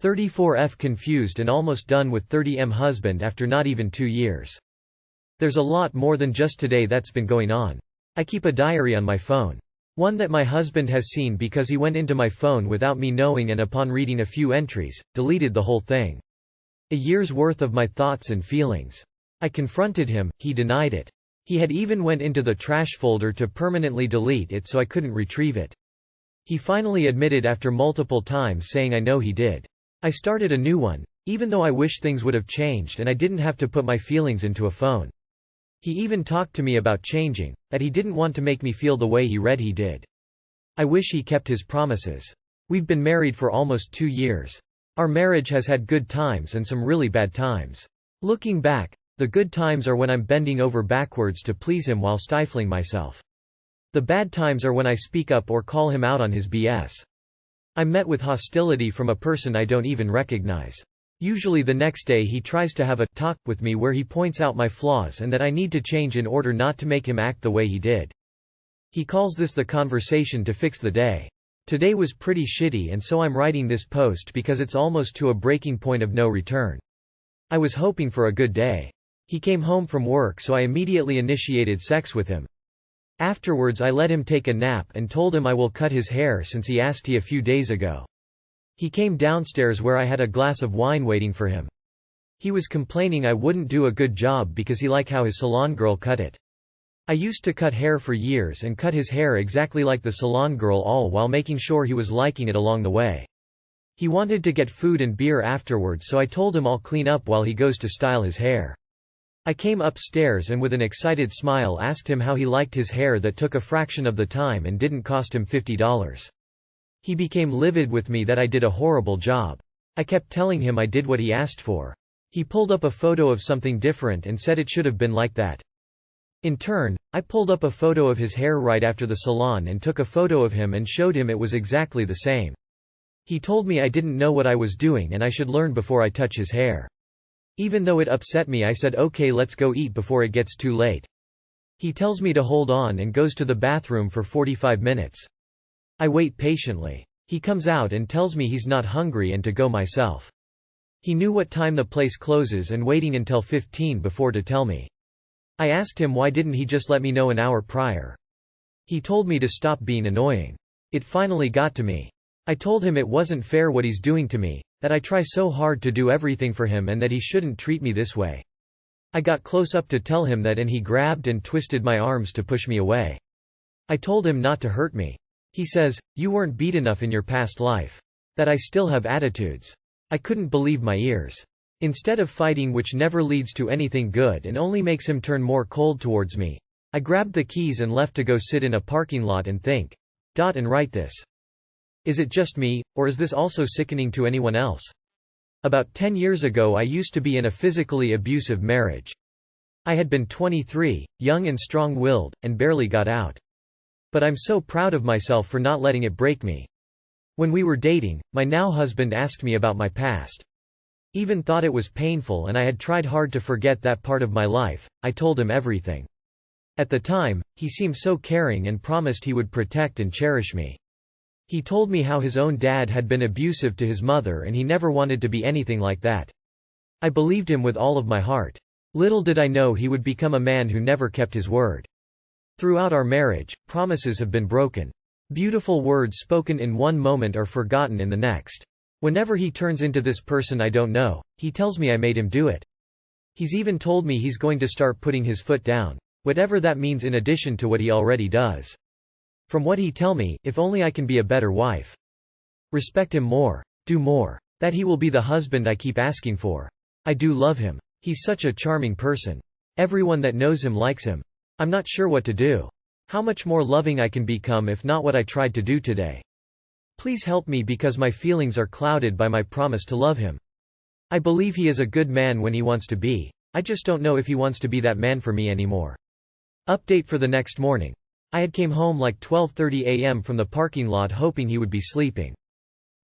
34F confused and almost done with 30M husband after not even 2 years. There's a lot more than just today that's been going on. I keep a diary on my phone. One that my husband has seen because he went into my phone without me knowing and upon reading a few entries, deleted the whole thing. A year's worth of my thoughts and feelings. I confronted him, he denied it. He had even went into the trash folder to permanently delete it so I couldn't retrieve it. He finally admitted after multiple times saying I know he did. I started a new one, even though I wish things would have changed and I didn't have to put my feelings into a phone. He even talked to me about changing, that he didn't want to make me feel the way he read he did. I wish he kept his promises. We've been married for almost 2 years. Our marriage has had good times and some really bad times. Looking back, the good times are when I'm bending over backwards to please him while stifling myself. The bad times are when I speak up or call him out on his BS. I'm met with hostility from a person I don't even recognize. Usually the next day he tries to have a talk with me where he points out my flaws and that I need to change in order not to make him act the way he did. He calls this the conversation to fix the day. Today was pretty shitty and so I'm writing this post because it's almost to a breaking point of no return. I was hoping for a good day. He came home from work so I immediately initiated sex with him. Afterwards I let him take a nap and told him I will cut his hair since he asked a few days ago. He came downstairs where I had a glass of wine waiting for him. He was complaining I wouldn't do a good job because he liked how his salon girl cut it. I used to cut hair for years and cut his hair exactly like the salon girl, all while making sure he was liking it along the way. He wanted to get food and beer afterwards so I told him I'll clean up while he goes to style his hair. I came upstairs and with an excited smile asked him how he liked his hair that took a fraction of the time and didn't cost him $50. He became livid with me that I did a horrible job. I kept telling him I did what he asked for. He pulled up a photo of something different and said it should have been like that. In turn, I pulled up a photo of his hair right after the salon and took a photo of him and showed him it was exactly the same. He told me I didn't know what I was doing and I should learn before I touch his hair. Even though it upset me I said okay, let's go eat before it gets too late. He tells me to hold on and goes to the bathroom for 45 minutes. I wait patiently. He comes out and tells me he's not hungry and to go myself. He knew what time the place closes and waiting until 15 before to tell me. I asked him why didn't he just let me know an hour prior. He told me to stop being annoying. It finally got to me. I told him it wasn't fair what he's doing to me, that I try so hard to do everything for him and that he shouldn't treat me this way. I got close up to tell him that and he grabbed and twisted my arms to push me away. I told him not to hurt me. He says, "You weren't beat enough in your past life. That I still have attitudes." I couldn't believe my ears. Instead of fighting, which never leads to anything good and only makes him turn more cold towards me, I grabbed the keys and left to go sit in a parking lot and think. And write this. Is it just me, or is this also sickening to anyone else? About 10 years ago I used to be in a physically abusive marriage. I had been 23, young and strong-willed, and barely got out. But I'm so proud of myself for not letting it break me. When we were dating, my now husband asked me about my past. Even thought it was painful and I had tried hard to forget that part of my life. I told him everything. At the time, he seemed so caring and promised he would protect and cherish me. He told me how his own dad had been abusive to his mother and he never wanted to be anything like that. I believed him with all of my heart. Little did I know he would become a man who never kept his word. Throughout our marriage, promises have been broken. Beautiful words spoken in one moment are forgotten in the next. Whenever he turns into this person I don't know, he tells me I made him do it. He's even told me he's going to start putting his foot down, whatever that means, in addition to what he already does. From what he tell me, if only I can be a better wife. Respect him more. Do more. That he will be the husband I keep asking for. I do love him. He's such a charming person. Everyone that knows him likes him. I'm not sure what to do. How much more loving I can become if not what I tried to do today. Please help me because my feelings are clouded by my promise to love him. I believe he is a good man when he wants to be. I just don't know if he wants to be that man for me anymore. Update for the next morning. I had came home like 12:30 a.m. from the parking lot hoping he would be sleeping.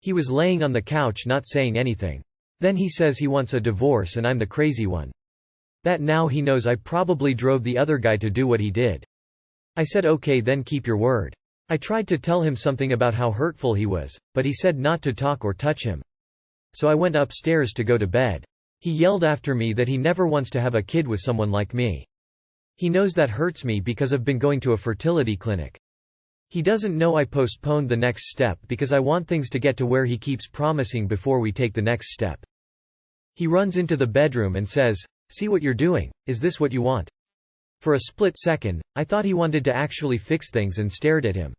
He was laying on the couch not saying anything. Then he says he wants a divorce and I'm the crazy one. That now he knows I probably drove the other guy to do what he did. I said okay, then keep your word. I tried to tell him something about how hurtful he was, but he said not to talk or touch him. so I went upstairs to go to bed. He yelled after me that he never wants to have a kid with someone like me. He knows that hurts me because I've been going to a fertility clinic. He doesn't know I postponed the next step because I want things to get to where he keeps promising before we take the next step. He runs into the bedroom and says, "See what you're doing, is this what you want?" For a split second, I thought he wanted to actually fix things and stared at him.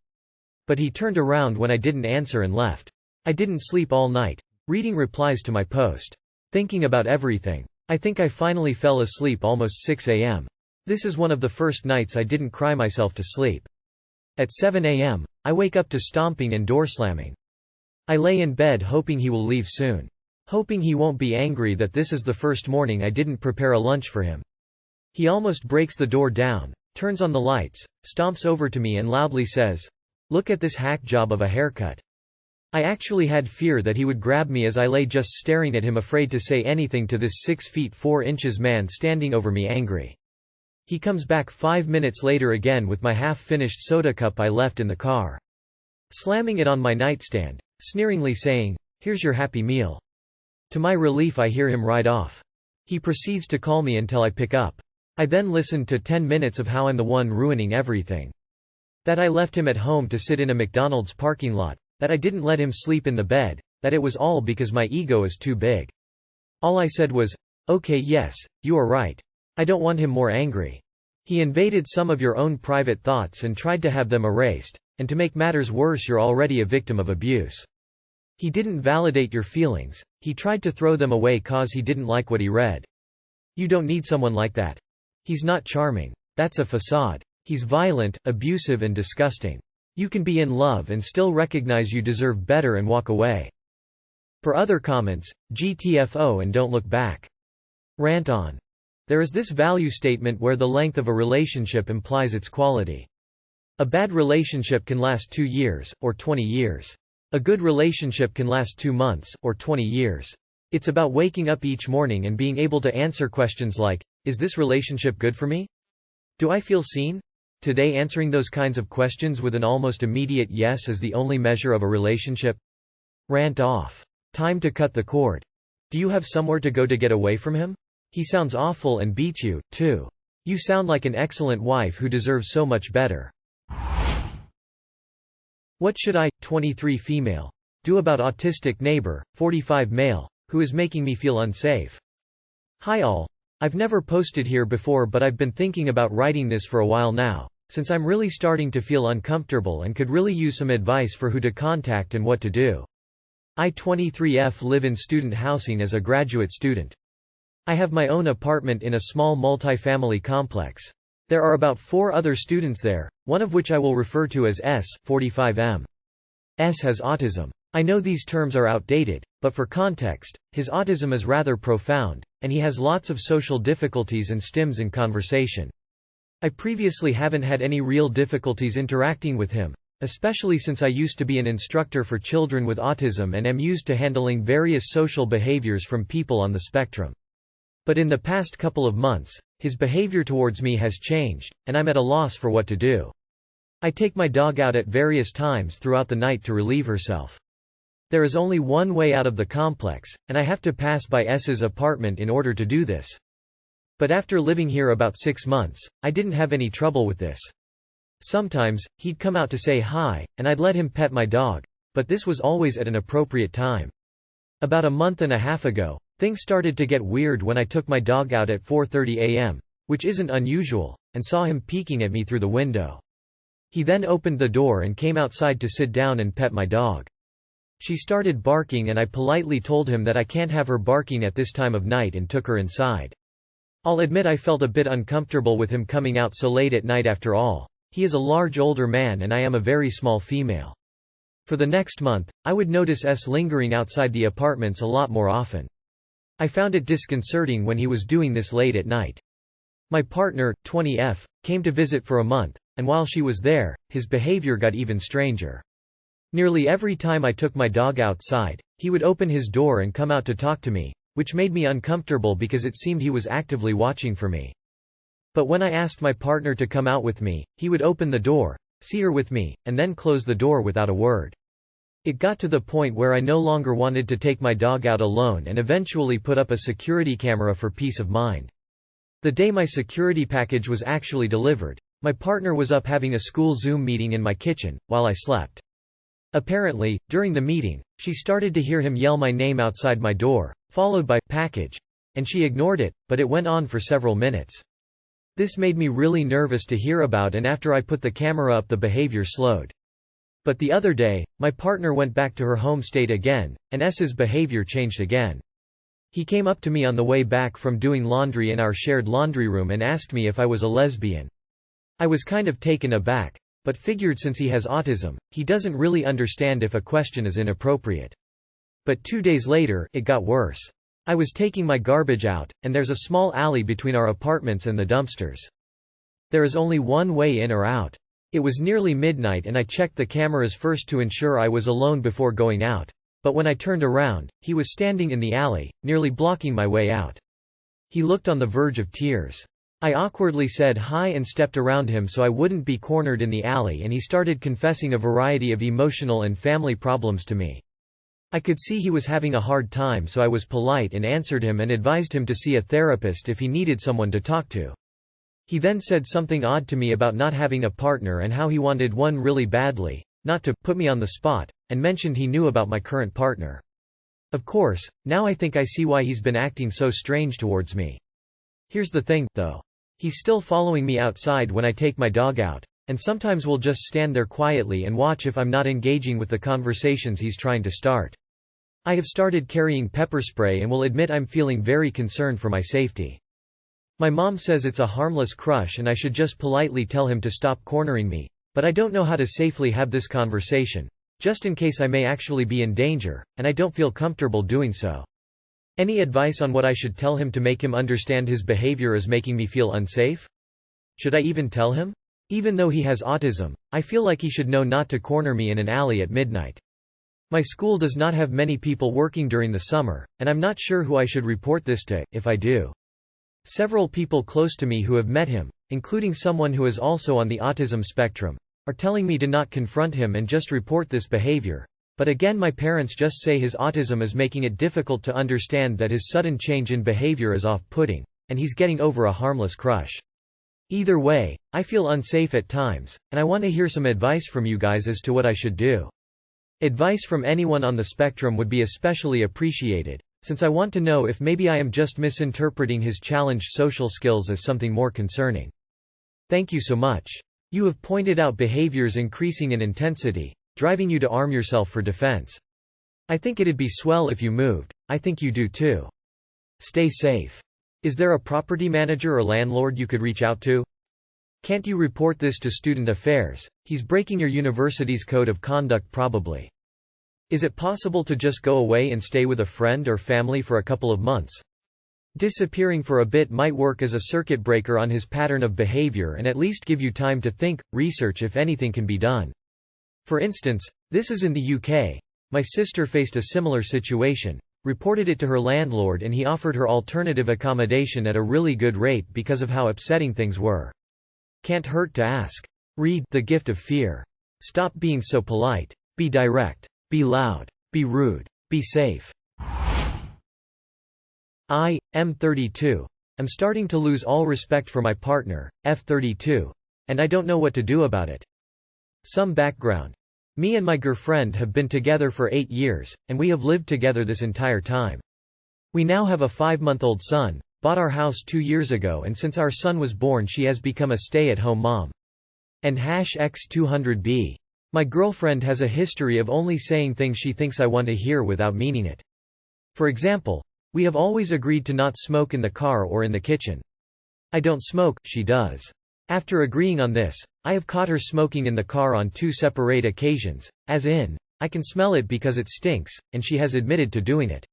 But he turned around when I didn't answer and left. I didn't sleep all night, reading replies to my post. Thinking about everything. I think I finally fell asleep almost 6 a.m. This is one of the first nights I didn't cry myself to sleep. At 7 a.m., I wake up to stomping and door slamming. I lay in bed hoping he will leave soon. Hoping he won't be angry that this is the first morning I didn't prepare a lunch for him. He almost breaks the door down, turns on the lights, stomps over to me and loudly says, "Look at this hack job of a haircut." I actually had fear that he would grab me as I lay just staring at him, afraid to say anything to this 6 feet 4 inches man standing over me angry. He comes back 5 minutes later again with my half-finished soda cup I left in the car. Slamming it on my nightstand, sneeringly saying, "Here's your happy meal." To my relief I hear him ride off. He proceeds to call me until I pick up. I then listened to 10 minutes of how I'm the one ruining everything. That I left him at home to sit in a McDonald's parking lot. That I didn't let him sleep in the bed. That it was all because my ego is too big. All I said was, "Okay, yes, you are right. I don't want him more angry." He invaded some of your own private thoughts and tried to have them erased, and to make matters worse you're already a victim of abuse. He didn't validate your feelings, he tried to throw them away cause he didn't like what he read. You don't need someone like that. He's not charming. That's a facade. He's violent, abusive and disgusting. You can be in love and still recognize you deserve better and walk away. For other comments, GTFO and don't look back. Rant on. There is this value statement where the length of a relationship implies its quality. A bad relationship can last 2 years, or 20 years. A good relationship can last 2 months, or 20 years. It's about waking up each morning and being able to answer questions like, is this relationship good for me? Do I feel seen? Today answering those kinds of questions with an almost immediate yes is the only measure of a relationship. Rant off. Time to cut the cord. Do you have somewhere to go to get away from him? He sounds awful and beats you, too. You sound like an excellent wife who deserves so much better. What should I, 23 female, do about autistic neighbor, 45 male, who is making me feel unsafe? Hi all. I've never posted here before but I've been thinking about writing this for a while now, since I'm really starting to feel uncomfortable and could really use some advice for who to contact and what to do. I 23F live in student housing as a graduate student. I have my own apartment in a small multi-family complex. There are about 4 other students there, one of which I will refer to as S, 45M. S has autism. I know these terms are outdated, but for context, his autism is rather profound, and he has lots of social difficulties and stims in conversation. I previously haven't had any real difficulties interacting with him, especially since I used to be an instructor for children with autism and am used to handling various social behaviors from people on the spectrum. But in the past couple of months, his behavior towards me has changed, and I'm at a loss for what to do. I take my dog out at various times throughout the night to relieve herself. There is only one way out of the complex, and I have to pass by S's apartment in order to do this. But after living here about 6 months, I didn't have any trouble with this. Sometimes, he'd come out to say hi, and I'd let him pet my dog, but this was always at an appropriate time. About a month and a half ago, things started to get weird when I took my dog out at 4:30 a.m., which isn't unusual, and saw him peeking at me through the window. He then opened the door and came outside to sit down and pet my dog. She started barking and I politely told him that I can't have her barking at this time of night and took her inside. I'll admit I felt a bit uncomfortable with him coming out so late at night after all. He is a large older man and I am a very small female. For the next month, I would notice S lingering outside the apartments a lot more often. I found it disconcerting when he was doing this late at night. My partner, 20F, came to visit for a month, and while she was there, his behavior got even stranger. Nearly every time I took my dog outside, he would open his door and come out to talk to me, which made me uncomfortable because it seemed he was actively watching for me. But when I asked my partner to come out with me, he would open the door, see her with me, and then close the door without a word. It got to the point where I no longer wanted to take my dog out alone and eventually put up a security camera for peace of mind. The day my security package was actually delivered, my partner was up having a school Zoom meeting in my kitchen, while I slept. Apparently, during the meeting, she started to hear him yell my name outside my door, followed by "package," and she ignored it, but it went on for several minutes. This made me really nervous to hear about, and after I put the camera up the behavior slowed. But the other day, my partner went back to her home state again, and S's behavior changed again. He came up to me on the way back from doing laundry in our shared laundry room and asked me if I was a lesbian. I was kind of taken aback, but figured since he has autism, he doesn't really understand if a question is inappropriate. But 2 days later, it got worse. I was taking my garbage out, and there's a small alley between our apartments and the dumpsters. There is only one way in or out. It was nearly midnight and I checked the cameras first to ensure I was alone before going out. But when I turned around, he was standing in the alley, nearly blocking my way out. He looked on the verge of tears. I awkwardly said hi and stepped around him so I wouldn't be cornered in the alley, and he started confessing a variety of emotional and family problems to me. I could see he was having a hard time, so I was polite and answered him and advised him to see a therapist if he needed someone to talk to. He then said something odd to me about not having a partner and how he wanted one really badly, not to put me on the spot, and mentioned he knew about my current partner. Of course, now I think I see why he's been acting so strange towards me. Here's the thing, though. He's still following me outside when I take my dog out, and sometimes will just stand there quietly and watch if I'm not engaging with the conversations he's trying to start. I have started carrying pepper spray and will admit I'm feeling very concerned for my safety. My mom says it's a harmless crush and I should just politely tell him to stop cornering me, but I don't know how to safely have this conversation, just in case I may actually be in danger, and I don't feel comfortable doing so. Any advice on what I should tell him to make him understand his behavior is making me feel unsafe? Should I even tell him? Even though he has autism, I feel like he should know not to corner me in an alley at midnight. My school does not have many people working during the summer, and I'm not sure who I should report this to, if I do. Several people close to me who have met him, including someone who is also on the autism spectrum, are telling me to not confront him and just report this behavior. But again, my parents just say his autism is making it difficult to understand that his sudden change in behavior is off-putting, and he's getting over a harmless crush. Either way, I feel unsafe at times, and I want to hear some advice from you guys as to what I should do. Advice from anyone on the spectrum would be especially appreciated, since I want to know if maybe I am just misinterpreting his challenged social skills as something more concerning. Thank you so much. You have pointed out behaviors increasing in intensity, driving you to arm yourself for defense. I think it'd be swell if you moved. I think you do too. Stay safe. Is there a property manager or landlord you could reach out to? Can't you report this to student affairs? He's breaking your university's code of conduct probably. Is it possible to just go away and stay with a friend or family for a couple of months? Disappearing for a bit might work as a circuit breaker on his pattern of behavior and at least give you time to think, research if anything can be done. For instance, this is in the UK. My sister faced a similar situation, reported it to her landlord, and he offered her alternative accommodation at a really good rate because of how upsetting things were. Can't hurt to ask. Read The Gift of Fear. Stop being so polite. Be direct. Be loud. Be rude. Be safe. I, M32. am starting to lose all respect for my partner, F32. And I don't know what to do about it. Some background. Me and my girlfriend have been together for 8 years, and we have lived together this entire time. We now have a 5-month-old son, bought our house 2 years ago, and since our son was born she has become a stay-at-home mom. And #X200B. My girlfriend has a history of only saying things she thinks I want to hear without meaning it. For example, we have always agreed to not smoke in the car or in the kitchen. I don't smoke, she does. After agreeing on this, I have caught her smoking in the car on 2 separate occasions, as in, I can smell it because it stinks, and she has admitted to doing it.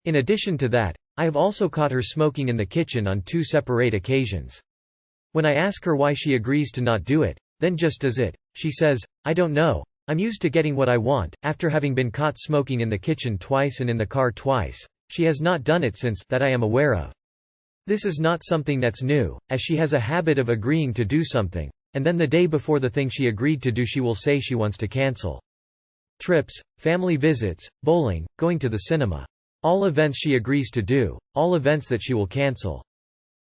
In addition to that, I have also caught her smoking in the kitchen on 2 separate occasions. When I ask her why she agrees to not do it, then just does it, she says, I don't know, I'm used to getting what I want. After having been caught smoking in the kitchen twice and in the car twice, she has not done it since that I am aware of. This is not something that's new, as she has a habit of agreeing to do something, and then the day before the thing she agreed to do she will say she wants to cancel. Trips, family visits, bowling, going to the cinema. All events she agrees to do, all events that she will cancel.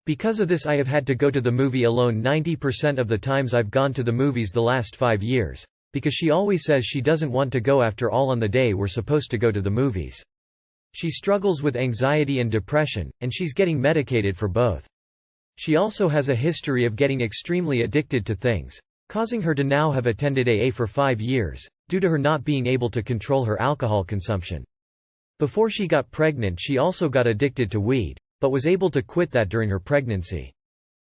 Because of this I have had to go to the movie alone 90% of the times I've gone to the movies the last 5 years, because she always says she doesn't want to go after all on the day we're supposed to go to the movies. She struggles with anxiety and depression, and she's getting medicated for both. She also has a history of getting extremely addicted to things, causing her to now have attended AA for 5 years, due to her not being able to control her alcohol consumption. Before she got pregnant she also got addicted to weed, but was able to quit that during her pregnancy.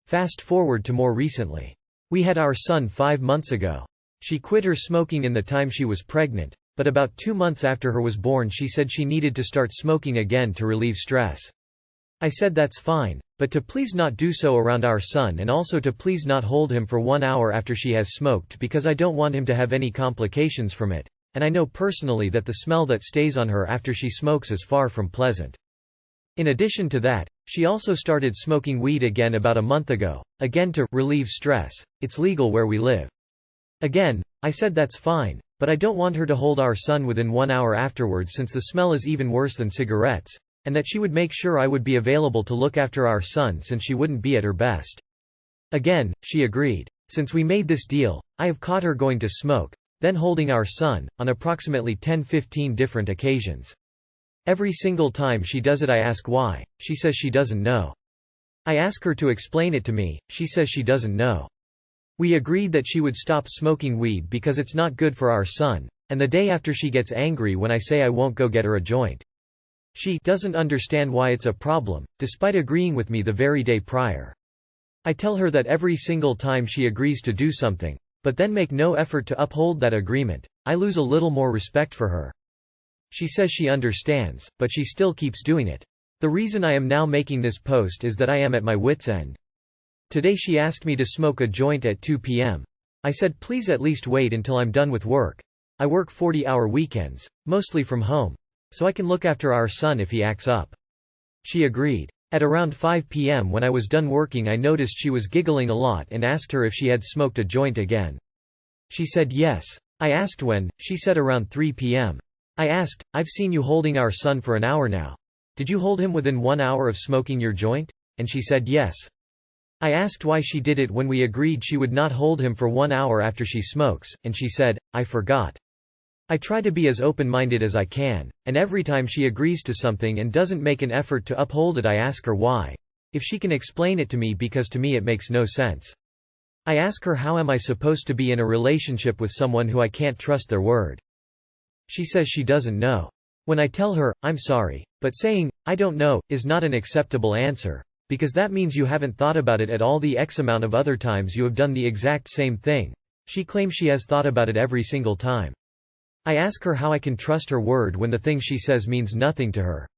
Fast forward to more recently. We had our son 5 months ago. She quit her smoking in the time she was pregnant, but about 2 months after her was born she said she needed to start smoking again to relieve stress. I said that's fine, but to please not do so around our son and also to please not hold him for 1 hour after she has smoked because I don't want him to have any complications from it, and I know personally that the smell that stays on her after she smokes is far from pleasant. In addition to that, she also started smoking weed again about a month ago, again to relieve stress. It's legal where we live. Again, I said that's fine, but I don't want her to hold our son within 1 hour afterwards since the smell is even worse than cigarettes, and that she would make sure I would be available to look after our son since she wouldn't be at her best. Again, she agreed. Since we made this deal, I have caught her going to smoke, then holding our son, on approximately 10–15 different occasions. Every single time she does it I ask why, she says she doesn't know. I ask her to explain it to me, she says she doesn't know. We agreed that she would stop smoking weed because it's not good for our son, and the day after she gets angry when I say I won't go get her a joint. She doesn't understand why it's a problem, despite agreeing with me the very day prior. I tell her that every single time she agrees to do something, but then make no effort to uphold that agreement, I lose a little more respect for her. She says she understands, but she still keeps doing it. The reason I am now making this post is that I am at my wit's end. Today she asked me to smoke a joint at 2 p.m. I said please at least wait until I'm done with work. I work 40-hour weekends, mostly from home, so I can look after our son if he acts up. She agreed. At around 5 p.m. when I was done working I noticed she was giggling a lot and asked her if she had smoked a joint again. She said yes. I asked when, she said around 3 p.m. I asked, I've seen you holding our son for an hour now. Did you hold him within 1 hour of smoking your joint? And she said yes. I asked why she did it when we agreed she would not hold him for 1 hour after she smokes, and she said, I forgot. I try to be as open-minded as I can, and every time she agrees to something and doesn't make an effort to uphold it I ask her why. If she can explain it to me because to me it makes no sense. I ask her how am I supposed to be in a relationship with someone who I can't trust their word. She says she doesn't know. When I tell her, I'm sorry, but saying, I don't know, is not an acceptable answer, because that means you haven't thought about it at all the X amount of other times you have done the exact same thing. She claims she has thought about it every single time. I ask her how I can trust her word when the thing she says means nothing to her.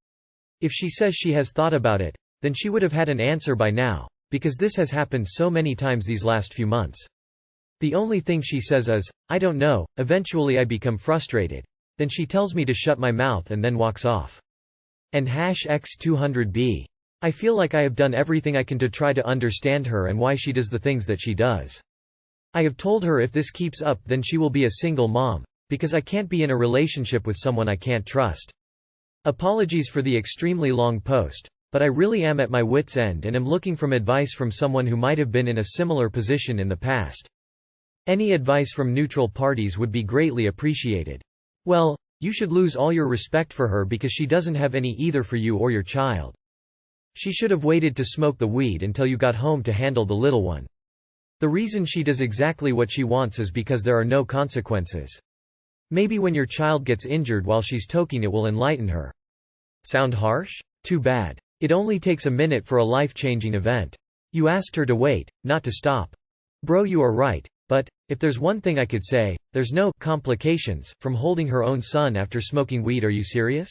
If she says she has thought about it, then she would have had an answer by now, because this has happened so many times these last few months. The only thing she says is, I don't know. Eventually I become frustrated. Then she tells me to shut my mouth and then walks off. And #X200B. I feel like I have done everything I can to try to understand her and why she does the things that she does. I have told her if this keeps up then she will be a single mom, because I can't be in a relationship with someone I can't trust. Apologies for the extremely long post, but I really am at my wit's end and am looking for advice from someone who might have been in a similar position in the past. Any advice from neutral parties would be greatly appreciated. Well, you should lose all your respect for her because she doesn't have any either for you or your child. She should have waited to smoke the weed until you got home to handle the little one. The reason she does exactly what she wants is because there are no consequences. Maybe when your child gets injured while she's toking it will enlighten her. Sound harsh? Too bad. It only takes a minute for a life-changing event. You asked her to wait, not to stop. Bro, you are right, but if there's one thing I could say, there's no complications from holding her own son after smoking weed. Are you serious?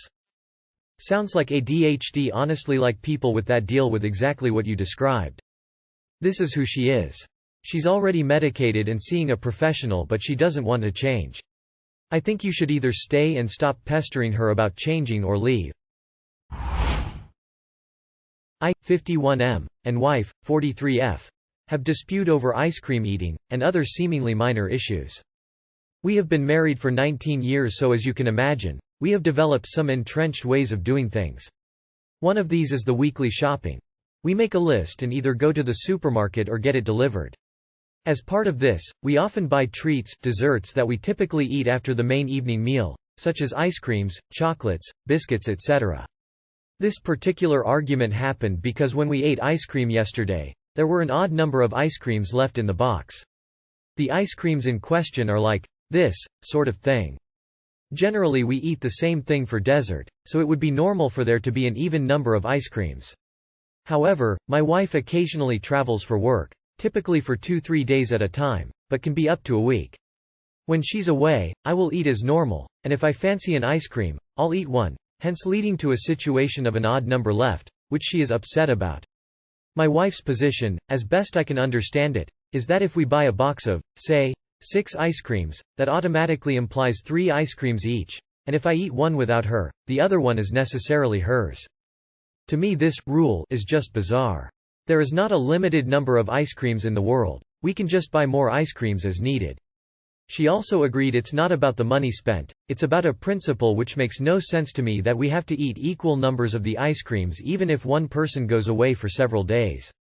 Sounds like ADHD. Honestly, like people with that deal with exactly what you described. This is who she is. She's already medicated and seeing a professional, but she doesn't want to change. I think you should either stay and stop pestering her about changing or leave. I, 51M, and wife, 43F, have dispute over ice cream eating, and other seemingly minor issues. We have been married for 19 years, so as you can imagine, we have developed some entrenched ways of doing things. One of these is the weekly shopping. We make a list and either go to the supermarket or get it delivered. As part of this, we often buy treats, desserts that we typically eat after the main evening meal, such as ice creams, chocolates, biscuits, etc. This particular argument happened because when we ate ice cream yesterday, there were an odd number of ice creams left in the box. The ice creams in question are like this sort of thing. Generally we eat the same thing for dessert, so it would be normal for there to be an even number of ice creams. However, my wife occasionally travels for work, typically for 2-3 days at a time, but can be up to a week. When she's away, I will eat as normal, and if I fancy an ice cream, I'll eat one, hence leading to a situation of an odd number left, which she is upset about. My wife's position, as best I can understand it, is that if we buy a box of, say, 6 ice creams, that automatically implies 3 ice creams each, and if I eat one without her, the other one is necessarily hers. To me this rule is just bizarre. There is not a limited number of ice creams in the world, we can just buy more ice creams as needed. She also agreed it's not about the money spent, it's about a principle which makes no sense to me that we have to eat equal numbers of the ice creams even if one person goes away for several days.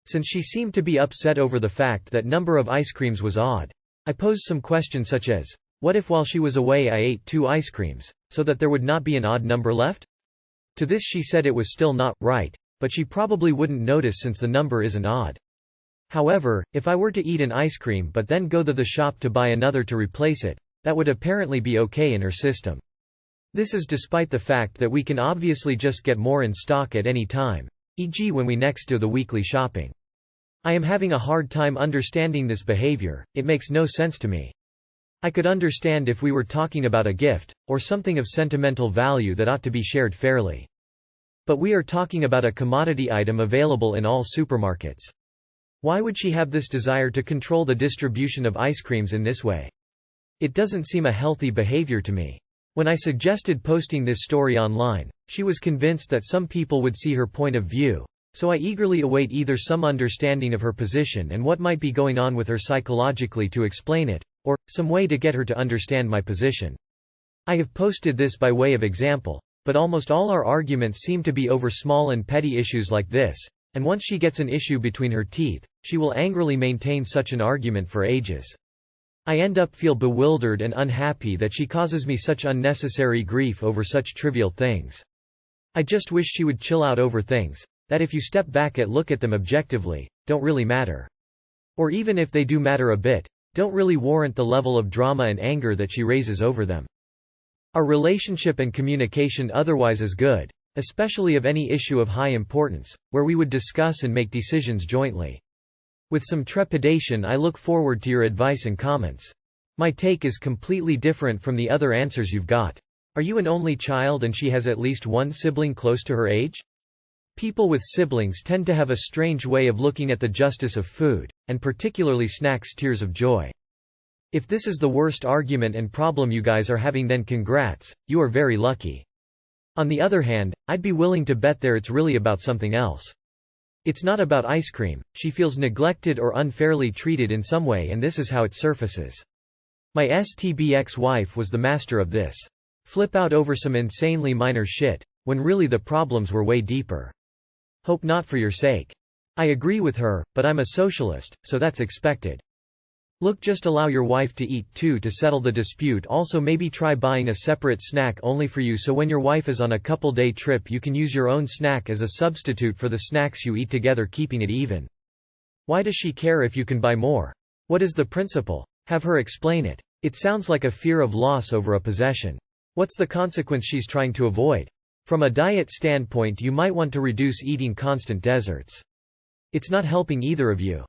Since she seemed to be upset over the fact that number of ice creams was odd, I posed some questions such as, what if while she was away I ate 2 ice creams, so that there would not be an odd number left? To this she said it was still not right, but she probably wouldn't notice since the number isn't odd. However, if I were to eat an ice cream but then go to the shop to buy another to replace it, that would apparently be okay in her system. This is despite the fact that we can obviously just get more in stock at any time, e.g. when we next do the weekly shopping. I am having a hard time understanding this behavior, it makes no sense to me. I could understand if we were talking about a gift, or something of sentimental value that ought to be shared fairly. But we are talking about a commodity item available in all supermarkets. Why would she have this desire to control the distribution of ice creams in this way? It doesn't seem a healthy behavior to me. When I suggested posting this story online, she was convinced that some people would see her point of view, so I eagerly await either some understanding of her position and what might be going on with her psychologically to explain it, or some way to get her to understand my position. I have posted this by way of example, but almost all our arguments seem to be over small and petty issues like this, and once she gets an issue between her teeth, she will angrily maintain such an argument for ages. I end up feel bewildered and unhappy that she causes me such unnecessary grief over such trivial things. I just wish she would chill out over things that if you step back and look at them objectively, don't really matter. Or even if they do matter a bit, don't really warrant the level of drama and anger that she raises over them. Our relationship and communication otherwise is good, especially of any issue of high importance, where we would discuss and make decisions jointly. With some trepidation I look forward to your advice and comments. My take is completely different from the other answers you've got. Are you an only child and she has at least one sibling close to her age? People with siblings tend to have a strange way of looking at the justice of food, and particularly snacks, tears of joy. If this is the worst argument and problem you guys are having, then congrats, you are very lucky. On the other hand, I'd be willing to bet it's really about something else. It's not about ice cream, she feels neglected or unfairly treated in some way and this is how it surfaces. My STB ex-wife was the master of this. Flip out over some insanely minor shit, when really the problems were way deeper. Hope not for your sake. I agree with her, but I'm a socialist, so that's expected. Look, just allow your wife to eat too to settle the dispute. Also maybe try buying a separate snack only for you so when your wife is on a couple-day trip you can use your own snack as a substitute for the snacks you eat together, keeping it even. Why does she care if you can buy more? What is the principle? Have her explain it. It sounds like a fear of loss over a possession. What's the consequence she's trying to avoid? From a diet standpoint you might want to reduce eating constant desserts. It's not helping either of you.